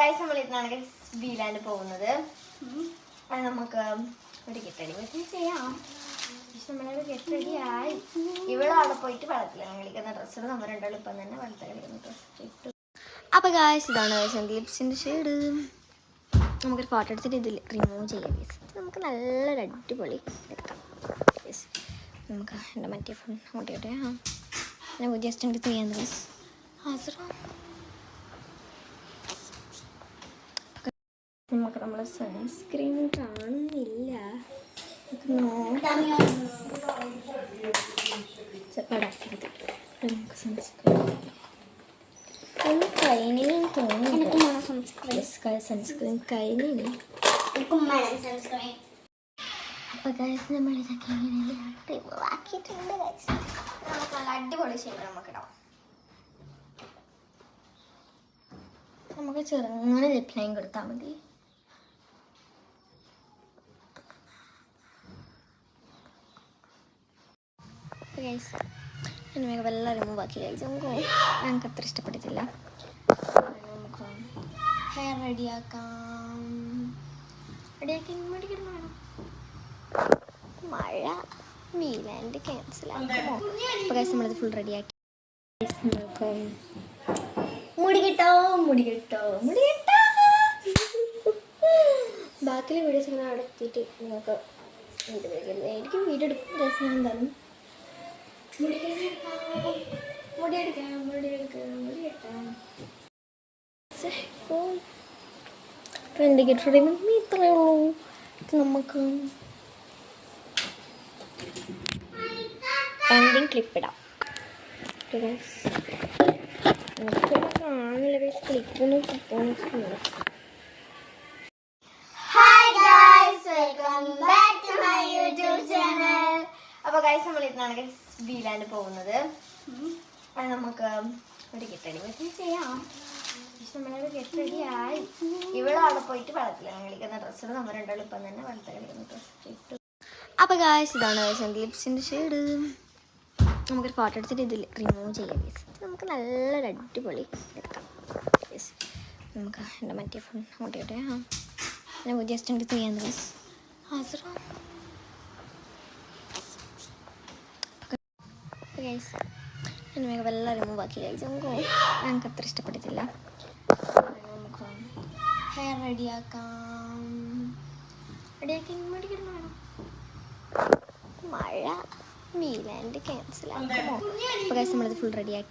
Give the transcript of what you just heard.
Guys നമ്മൾ ഇന്നാണ് വീലാൻഡ് പോകുന്നത്. അത് നമുക്ക് ഒരു കെട്ടടി പറ്റി ചെയ്യാം. പക്ഷെ നമ്മളത് കെട്ടടിയായി ഇവിടെ അവിടെ പോയിട്ട് വെള്ളത്തിലാണ് കളിക്കുന്ന ഡ്രസ്സുകൾ നമ്മൾ രണ്ടാളും ഇപ്പം തന്നെ വെള്ളത്തിൽ കളിക്കുന്ന ഡ്രസ്സ് ഇട്ടു. അപ്പോൾ ഗൈസ് ഇതാണ് ലിപ്സിൻ്റെ ഷെയ്ഡ്. നമുക്കൊരു ഫോട്ടോ എടുത്തിട്ട് ഇതിൽ റിമൂവ് ചെയ്യാം. ഗൈസ് നമുക്ക് നല്ലൊരു അടിപൊളി എടുക്കാം. ഗൈസ് നമുക്ക് എൻ്റെ മറ്റേ ഫോൺ ഓട്ടിയോട്ടെ. ഞാൻ ജസ്റ്റ് എനിക്ക് ചെയ്യാൻ ഗൈസ് നമുക്ക് നമ്മൾ സൺസ്ക്രീൻ കാണുന്നില്ല. നമുക്ക് സൺസ്ക്രീൻ കഴിഞ്ഞു തോന്നുന്നു. സൺസ്ക്രീൻ കഴിഞ്ഞു. അപ്പോൾ ഗൈസ് നമ്മളിതൊക്കെ ഇങ്ങനെ റിമൂവ് ആക്കിയിട്ടുണ്ട്. ഗൈസ് നമുക്ക് നല്ല അടിപൊളി ഷെയ്ഡ് നമുക്കിടാം. നമുക്ക് ചെറുങ്ങനെ ലിപ് ലൈൻ കൊടുത്താൽ മതി. ഗൈസ് എൻ്റെ മേക്കപ്പ് എല്ലാം റിമൂവ് ആക്കി. ഗൈസ് ഞങ്ങൾക്ക് അത്ര ഇഷ്ടപ്പെട്ടിട്ടില്ല. നമുക്ക് ഹെയർ റെഡിയാക്കാം. റെഡിയാക്കി വേണം. മഴ വീലാൻഡ് ക്യാൻസൽ ആക്കുമോ? അപ്പോൾ ഗൈസ് നമ്മളിത് ഫുൾ റെഡിയാക്കി. നമുക്ക് മുടി കിട്ടോ. ബാക്കിയുള്ള വീഡിയോസ് ഇങ്ങനെ അവിടെ എത്തിയിട്ട് നിങ്ങൾക്ക് എനിക്ക് വീഡിയോ എടുക്കും. ഗൈസ് ഞാൻ എന്തായാലും മുടിയെടുക്കാം. അപ്പോൾ എൻ്റെ ഗെറ്റ് റെഡി ഇത്രയേ ഉള്ളൂ. നമുക്ക് എൻഡിങ് ക്ലിപ്പ് ഇടാം. കാണില്ല ഗൈസ് ക്ലിപ്പൊന്നും കിട്ടുന്നില്ല. അപ്പോൾ ഗൈസ് നമ്മൾ ഇന്നാണ് വീലാൻഡ് പോകുന്നത്. അത് നമുക്ക് ഒരു കെട്ടടി പറ്റി ചെയ്യാം. പക്ഷെ നമ്മളത് കെട്ടടിയായി ഇവിടെ അവിടെ പോയിട്ട് വെള്ളത്തിലാണ് കളിക്കുന്ന ഡ്രസ്സുകൾ നമ്മൾ രണ്ടാളും ഇപ്പം തന്നെ വെള്ളത്തിൽ കളിക്കുന്ന ഡ്രസ്സ് ഇട്ടു. അപ്പോൾ ഗൈസ് ഇതാണ് ലിപ്സിൻ്റെ ഷെയ്ഡ്. നമുക്കൊരു ഫോട്ടോ എടുത്തിട്ട് ഇതിൽ റിമൂവ് ചെയ്യാം. ഗൈസ് നമുക്ക് നല്ലൊരു അടിപൊളി എടുക്കാം. ഗൈസ് നമുക്ക് എൻ്റെ മറ്റേ ഫോൺ ഓട്ടിയോട്ടെ. ഞാൻ ജസ്റ്റ് എനിക്ക് ചെയ്യാൻ ഗൈസ് ഗൈസ് എൻ്റെ മേക്കപ്പ് എല്ലാം റിമൂവ് ആക്കി. ഗൈസ് ഞങ്ങൾക്ക് അത്ര ഇഷ്ടപ്പെട്ടിട്ടില്ല. നമുക്ക് ഹെയർ റെഡിയാക്കാം. റെഡിയാക്കി വേണം. മഴ വീലാൻഡ് ക്യാൻസൽ ആക്കുമോ? അപ്പോൾ ഗൈസ് നമ്മളിത് ഫുൾ റെഡിയാക്കി.